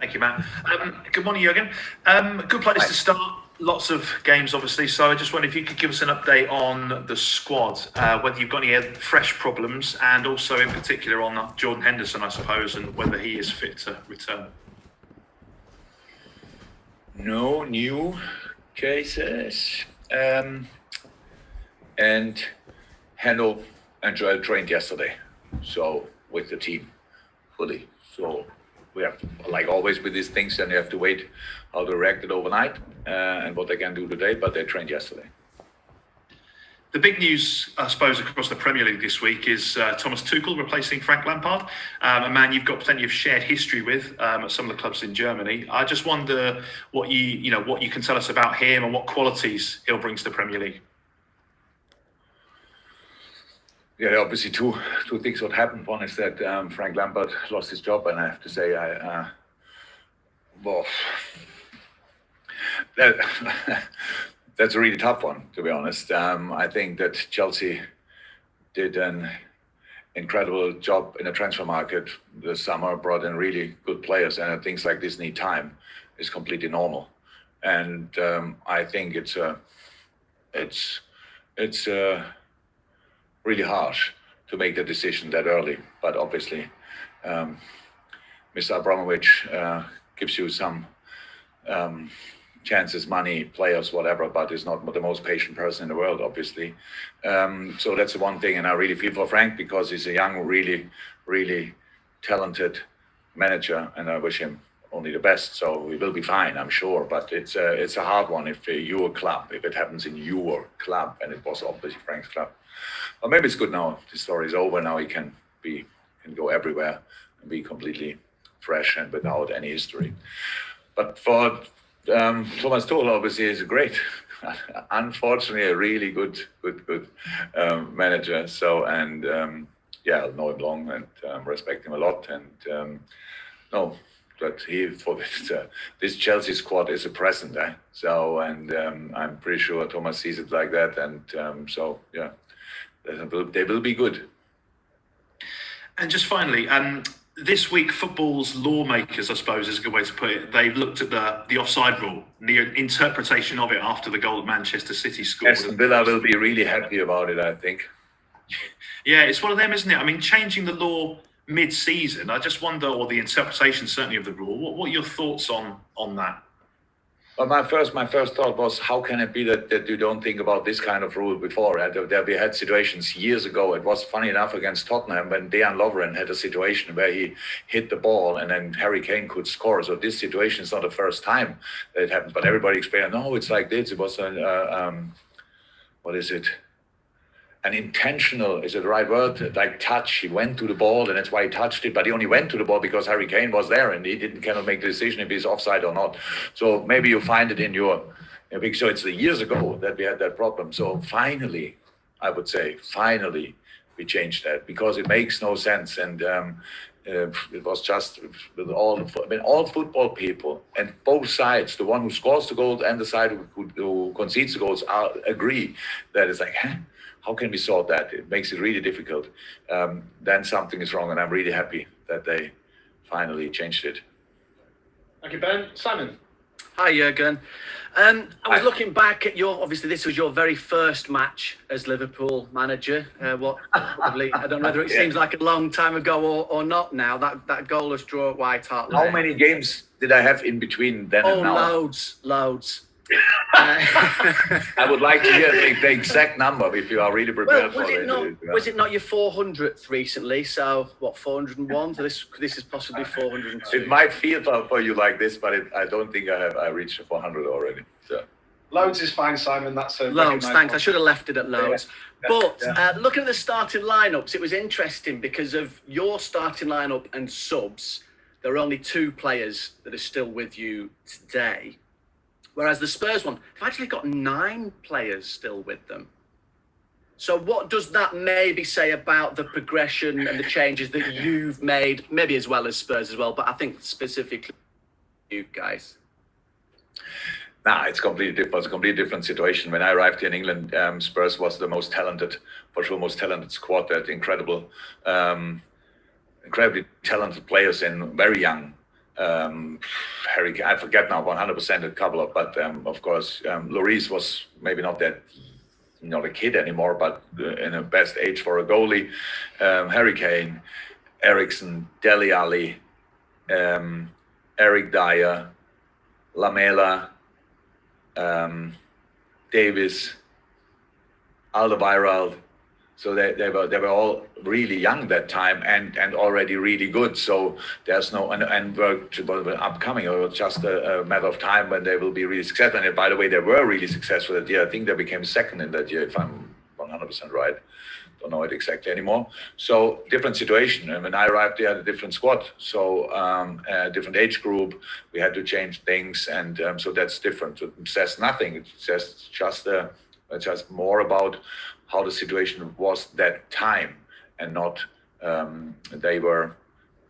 Thank you, Matt. Good morning, Jurgen. Good place to start. Lots of games, obviously. So I just wonder if you could give us an update on the squad, whether you've got any fresh problems, and also in particular on Jordan Henderson, I suppose, and whether he is fit to return. No new cases. And Handel and Joel trained yesterday, so with the team fully. So we have, like always with these things, then you have to wait how they reacted overnight and what they can do today, but they trained yesterday. The big news, I suppose, across the Premier League this week is Thomas Tuchel replacing Frank Lampard, a man you've got plenty of shared history with at some of the clubs in Germany. I just wonder what you can tell us about him and what qualities he'll bring to the Premier League. Yeah, obviously two things what happened. One is that Frank Lampard lost his job, and I have to say, that's a really tough one, to be honest. I think that Chelsea did an incredible job in the transfer market this summer, brought in really good players, and things like this need time. Is completely normal, and I think it's really harsh to make the decision that early. But obviously, Mr. Abramovich gives you some chances, money, players, whatever, but is not the most patient person in the world, obviously. So that's the one thing, and I really feel for Frank because he's a young, really, really talented manager, and I wish him only the best. So we will be fine, I'm sure, but it's a hard one if your club, if it happens in your club, and it was obviously Frank's club. But maybe it's good now. The story is over. Now he can go everywhere and be completely fresh and without any history. But for Thomas Tuchel, obviously, is great. Unfortunately, a really good manager. So and I know him long and respect him a lot. And but he for this Chelsea squad is a present. So and I'm pretty sure Thomas sees it like that. And so yeah. They will be good. And just finally, this week, football's lawmakers, I suppose is a good way to put it, they've looked at the offside rule, the interpretation of it after the goal Manchester City scored. Aston Villa will be really happy about it, I think. Yeah, it's one of them, isn't it? I mean, changing the law mid-season, I just wonder, or the interpretation certainly of the rule, what are your thoughts on that? Well, my first thought was, how can it be that you don't think about this kind of rule before? We had situations years ago. It was funny enough against Tottenham when Dejan Lovren had a situation where he hit the ball and then Harry Kane could score. So this situation is not the first time that it happens. But everybody explained, no, it's like this. It was what is it? An intentional, is it the right word? Like touch. He went to the ball and that's why he touched it. But he only went to the ball because Harry Kane was there and he cannot make the decision if he's offside or not. So maybe you find it in your big. So it's years ago that we had that problem. So finally, I would say, we changed that because it makes no sense. And it was just with all football people and both sides, the one who scores the goal and the side who concedes the goals agree that it's like, how can we solve that? It makes it really difficult. Then something is wrong, and I'm really happy that they finally changed it. Thank you, Ben. Simon. Hi, Jurgen. I was looking back at obviously this was your very first match as Liverpool manager. Probably, I don't know whether it seems like a long time ago or not now. That goalless draw at White Hart Lane. How many games did I have in between then and now? Loads. I would like to hear the exact number if you are really prepared for it. Was it not your 400th recently? So what, 401? So this is possibly 402. It might feel for you like this, but I don't think I reached 400 already. So. Loads is fine, Simon. That's a loads. Thanks. I should have left it at loads. Yeah. But looking at the starting lineups, it was interesting because of your starting lineup and subs. There are only 2 players that are still with you today. Whereas the Spurs one, they've actually got 9 players still with them. So what does that maybe say about the progression and the changes that you've made, maybe as well as Spurs as well, but I think specifically you guys? Nah, it's completely different. It's a completely different situation. When I arrived here in England, Spurs was the most talented squad. That incredibly talented players and very young Harry Kane, I forget now 100% a couple of, but of course, Lloris was maybe not a kid anymore, but in the best age for a goalie. Harry Kane, Eriksen, Dele Alli, Eric Dyer, Lamela, Davis, Alderweireld. So they were all really young that time and already really good. So there's no and were upcoming. It was just a matter of time when they will be really successful. And by the way, they were really successful that year. I think they became second in that year, if I'm 100% right. Don't know it exactly anymore. So different situation. And when I arrived, they had a different squad. So a different age group. We had to change things, and so that's different. It says nothing. It says just more about how the situation was that time, and not they were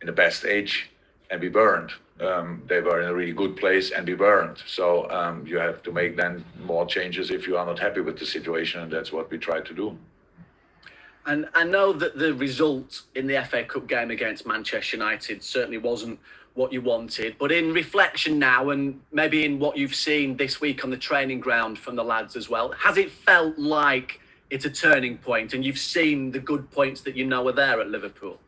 in the best age and we weren't. They were in a really good place and we weren't. So you have to make then more changes if you are not happy with the situation, and that's what we try to do. And I know that the result in the FA Cup game against Manchester United certainly wasn't what you wanted. But in reflection now, and maybe in what you've seen this week on the training ground from the lads as well, has it felt like it's a turning point and you've seen the good points that you know are there at Liverpool?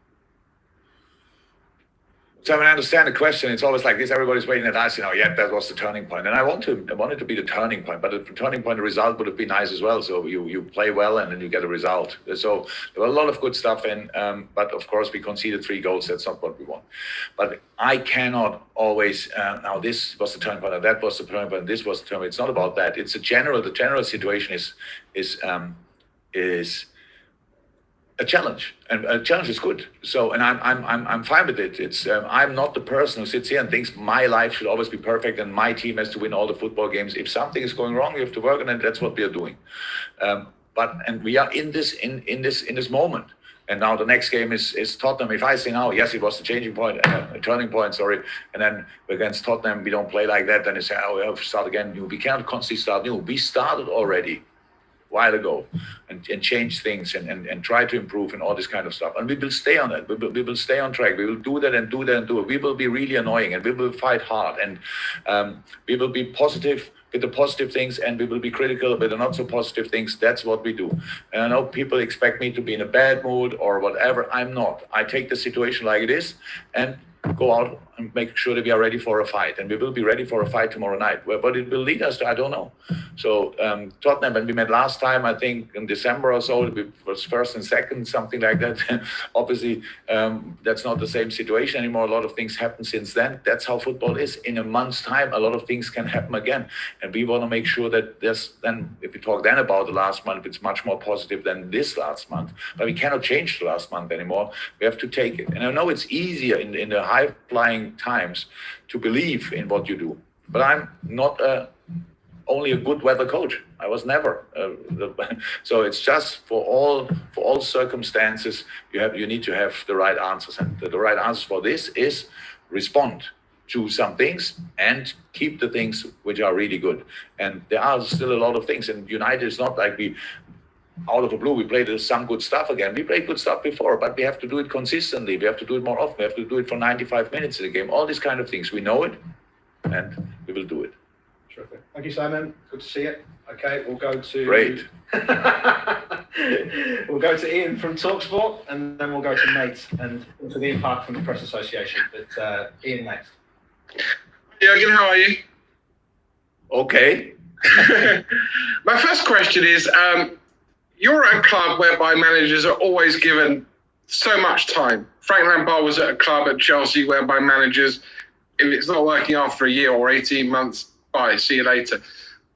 So when I understand the question, it's always like this, everybody's waiting at us, yeah, that was the turning point. And I want it to be the turning point, but the turning point, the result would have been nice as well. So you play well and then you get a result. So there were a lot of good stuff in, but of course we conceded 3 goals. That's not what we want. But I cannot always, now this was the turning point, and that was the turning point, and this was the turning point. It's not about that. It's the general situation is a challenge, and a challenge is good. So, and I'm fine with it. It's I'm not the person who sits here and thinks my life should always be perfect and my team has to win all the football games. If something is going wrong, you have to work on it. That's what we are doing. And we are in this moment. And now the next game is Tottenham. If I say now, yes, it was the changing point, a turning point, sorry, and then against Tottenham we don't play like that, then they say, oh, we have to start again new. We can't constantly start new. We started already while ago and change things and try to improve and all this kind of stuff. And we will stay on that. We will stay on track. We will do that and do that and do it. We will be really annoying and we will fight hard, and we will be positive with the positive things and we will be critical with the not so positive things. That's what we do. And I know people expect me to be in a bad mood or whatever. I'm not. I take the situation like it is and go out and make sure that we are ready for a fight. And we will be ready for a fight tomorrow night. But it will lead us to, I don't know. So Tottenham, when we met last time, I think in December or so, it was first and second, something like that. Obviously, that's not the same situation anymore. A lot of things happened since then. That's how football is. In a month's time, a lot of things can happen again. And we want to make sure that then, if we talk then about the last month, it's much more positive than this last month. But we cannot change the last month anymore. We have to take it. And I know it's easier in the high-flying times to believe in what you do. But I'm not only a good weather coach. I was never. So it's just for all circumstances, you need to have the right answers. And the right answers for this is respond to some things and keep the things which are really good. And there are still a lot of things. And United is not like we, out of the blue, we played some good stuff again. We played good stuff before, but we have to do it consistently. We have to do it more often. We have to do it for 95 minutes in the game. All these kind of things. We know it, and we will do it. Terrific. Thank you, Simon. Good to see you. Okay, we'll go to... Great. We'll go to Ian from TalkSport, and then we'll go to Nate and to the Impact from the Press Association. But Ian next. Jurgen, how are you? Okay. My first question is, you're at a club whereby managers are always given so much time. Frank Lampard was at a club at Chelsea whereby managers, if it's not working after a year or 18 months, bye, see you later.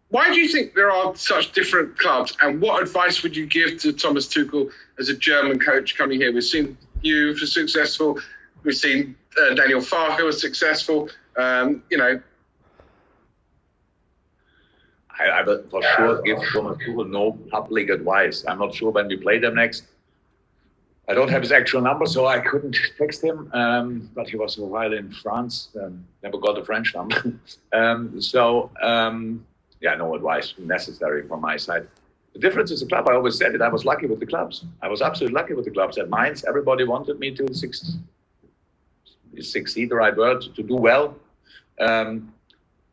Why do you think there are such different clubs? And what advice would you give to Thomas Tuchel as a German coach coming here? We've seen you was successful. We've seen Daniel Farke was successful. I will for sure give Thomas Tuchel no public advice. I'm not sure when we play them next. I don't have his actual number, so I couldn't text him. But he was a while in France. Never got a French number. No advice necessary from my side. The difference is the club. I always said it. I was lucky with the clubs. I was absolutely lucky with the clubs. At Mainz, everybody wanted me to succeed, the right word, to do well.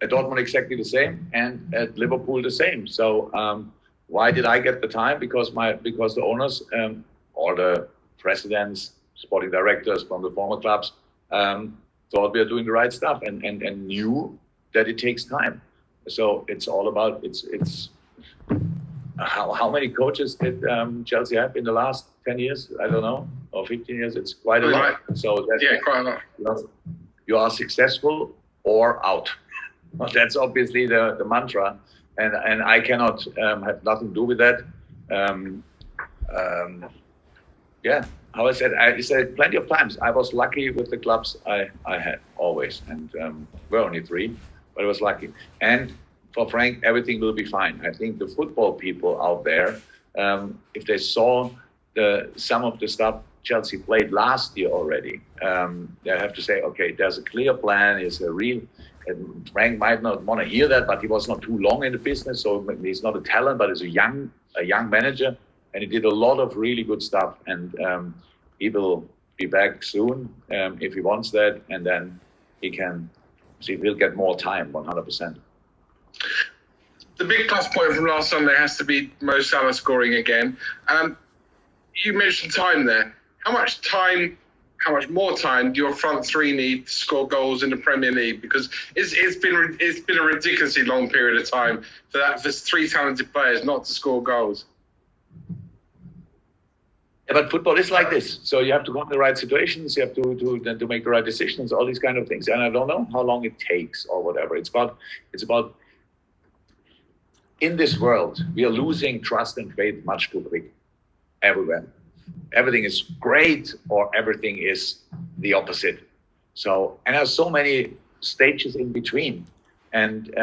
At Dortmund exactly the same, and at Liverpool the same. So why did I get the time? Because the owners or the presidents, sporting directors from the former clubs thought we are doing the right stuff and knew that it takes time. So it's all about it's how many coaches did Chelsea have in the last 10 years? I don't know, or 15 years. It's quite a lot. So quite a lot. You are successful or out. That's obviously the mantra, and I cannot have nothing to do with that. How I said plenty of times. I was lucky with the clubs I had always, and we're only 3, but I was lucky. And for Frank, everything will be fine. I think the football people out there, if they saw some of the stuff Chelsea played last year already, they have to say, okay, there's a clear plan. It's a real. And Frank might not want to hear that, but he was not too long in the business, so he's not a talent, but he's a young manager, and he did a lot of really good stuff. And he will be back soon if he wants that, and then he'll get more time, 100%. The big plus point from last Sunday has to be Mo Salah scoring again. You mentioned time there. How much more time do your front 3 need to score goals in the Premier League? Because it's been a ridiculously long period of time for 3 talented players not to score goals. Yeah, but football is like this. So you have to go in the right situations. You have to make the right decisions. All these kind of things. And I don't know how long it takes or whatever. It's about in this world we are losing trust and faith much too quick everywhere. Everything is great or everything is the opposite. So, and there's so many stages in between. And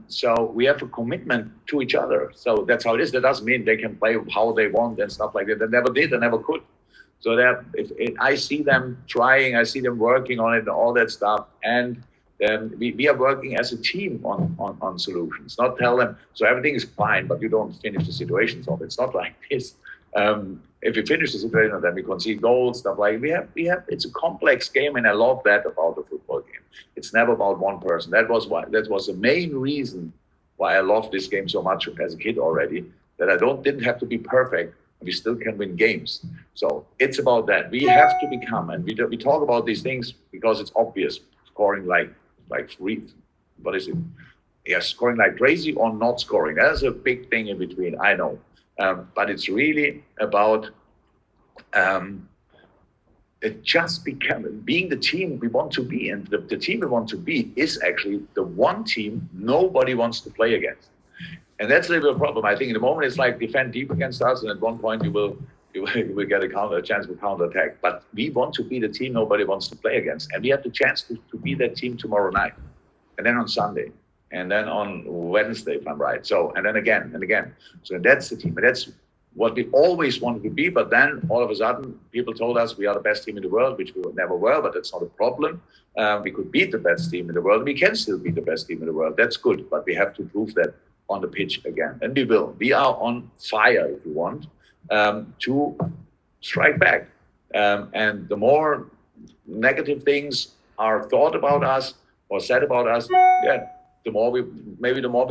so we have a commitment to each other. So that's how it is. That doesn't mean they can play how they want and stuff like that. They never did, they never could. So I see them trying, I see them working on it and all that stuff. And we are working as a team on solutions, not tell them, so everything is fine, but you don't finish the situations off. It's not like this. If we finish the situation, then we concede goals, stuff like we have. It's a complex game, and I love that about the football game. It's never about one person. That was the main reason why I loved this game so much as a kid already. That I didn't have to be perfect, and we still can win games. So it's about that. We have to become, and we talk about these things because it's obvious. Scoring like what is it? Yeah, scoring like crazy or not scoring. That's a big thing in between. I know. But it's really about it just being the team we want to be. And the team we want to be is actually the one team nobody wants to play against. And that's a little bit of a problem. I think in the moment it's like defend deep against us, and at one point you will get a chance to counter attack. But we want to be the team nobody wants to play against. And we have the chance to be that team tomorrow night. And then on Sunday. And then on Wednesday, if I'm right. So, and then again and again. So that's the team. And that's what we always wanted to be. But then all of a sudden, people told us we are the best team in the world, which we never were, but that's not a problem. We could beat the best team in the world. We can still be the best team in the world. That's good. But we have to prove that on the pitch again. And we will. We are on fire, if you want, to strike back. And the more negative things are thought about us or said about us, the more we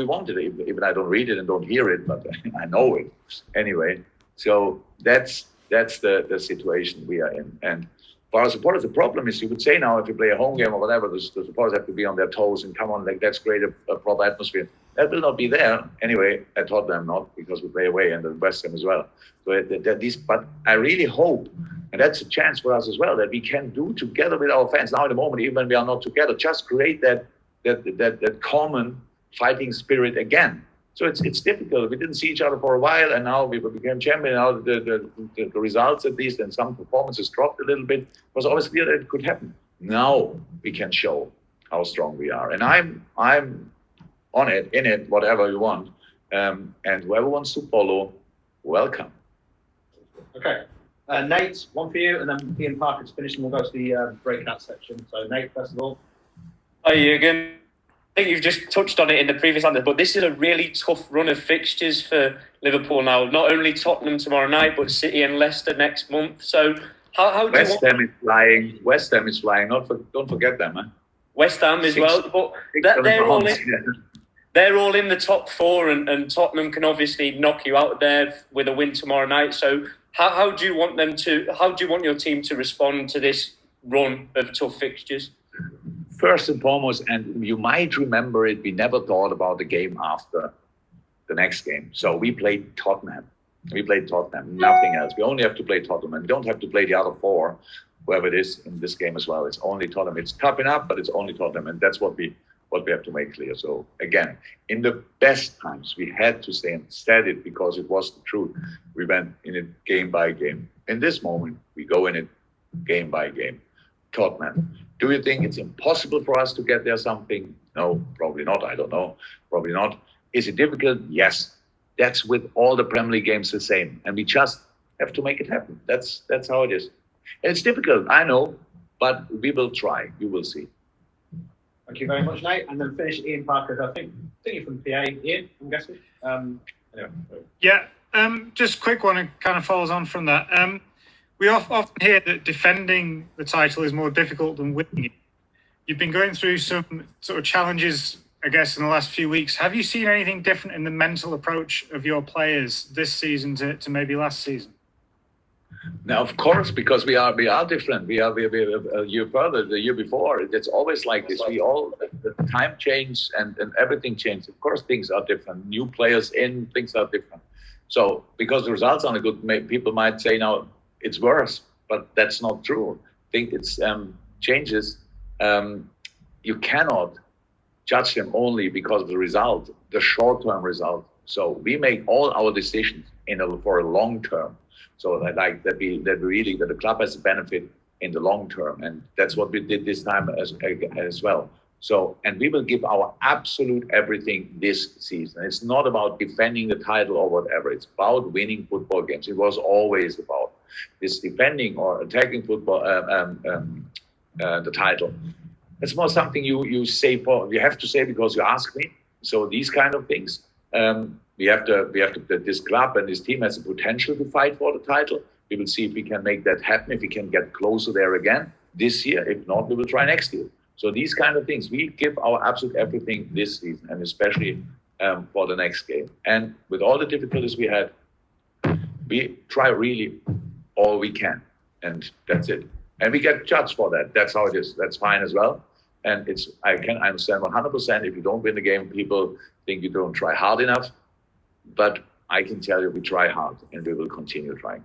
want it. Even I don't read it and don't hear it, but I know it anyway. So that's the situation we are in. And for our supporters, the problem is, you would say now, if you play a home game or whatever, the supporters have to be on their toes and come on, like that's great, a proper atmosphere. That will not be there anyway. At Tottenham, not because we play away, and the West Ham as well. So but I really hope, and that's a chance for us as well, that we can do together with our fans. Now, at the moment, even when we are not together, just create that common fighting spirit again. So it's difficult. We didn't see each other for a while, and now we became champion. Now the results, at least, and some performances dropped a little bit. It was always clear that it could happen. Now we can show how strong we are, and I'm on it, in it, whatever you want, and whoever wants to follow, welcome. Okay, Nate, one for you, and then Ian Parker's finished, and we'll go to the breakout section. So Nate, first of all. Hi, Jurgen. I think you've just touched on it in the previous answer, but this is a really tough run of fixtures for Liverpool now. Not only Tottenham tomorrow night, but City and Leicester next month. So How do you West want Ham is flying. West Ham is flying. Don't forget them. Huh? West Ham as well? But they're all in. They're all in the top four, and Tottenham can obviously knock you out there with a win tomorrow night. So how do you want them to? How do you want your team to respond to this run of tough fixtures? First and foremost, and you might remember it, we never thought about the game after the next game. So we played Tottenham. Nothing else. We only have to play Tottenham, and we don't have to play the other four, whoever it is in this game as well. It's only Tottenham. It's tough enough, but it's only Tottenham, and that's what we have to make clear. So again, in the best times, we had to stay and said it because it was the truth. We went in it game by game. In this moment, we go in it game by game. Tottenham. Do you think it's impossible for us to get there something? No, probably not. I don't know. Probably not. Is it difficult? Yes. That's with all the Premier League games the same. And we just have to make it happen. That's how it is. And it's difficult, I know, but we will try. You will see. Thank you very much, Nate. And then finish Ian Parker. I think you're from PA, Ian, I'm guessing. Anyway. Yeah, just a quick one. It kind of follows on from that. We often hear that defending the title is more difficult than winning it. You've been going through some sort of challenges, I guess, in the last few weeks. Have you seen anything different in the mental approach of your players this season to maybe last season? Now, of course, because we are different. We are a year further. The year before, it's always like this. The time change and everything changed. Of course, things are different. New players in, things are different. So because the results aren't good, people might say now it's worse, but that's not true. I think it's changes. You cannot judge them only because of the result, the short-term result. So we make all our decisions for a long term. So that the club has a benefit in the long term, and that's what we did this time as well. So, and we will give our absolute everything this season. It's not about defending the title or whatever. It's about winning football games. It was always about this defending or attacking football, the title. It's more something you say you have to say because you ask me. So these kind of things. We have to. This club and this team has the potential to fight for the title. We will see if we can make that happen. If we can get closer there again this year. If not, we will try next year. So these kind of things, we give our absolute everything this season, and especially for the next game. And with all the difficulties we had, we try really all we can, and that's it. And we get judged for that. That's how it is. That's fine as well. And I can understand 100%. If you don't win the game, people think you don't try hard enough. But I can tell you we try hard and we will continue trying.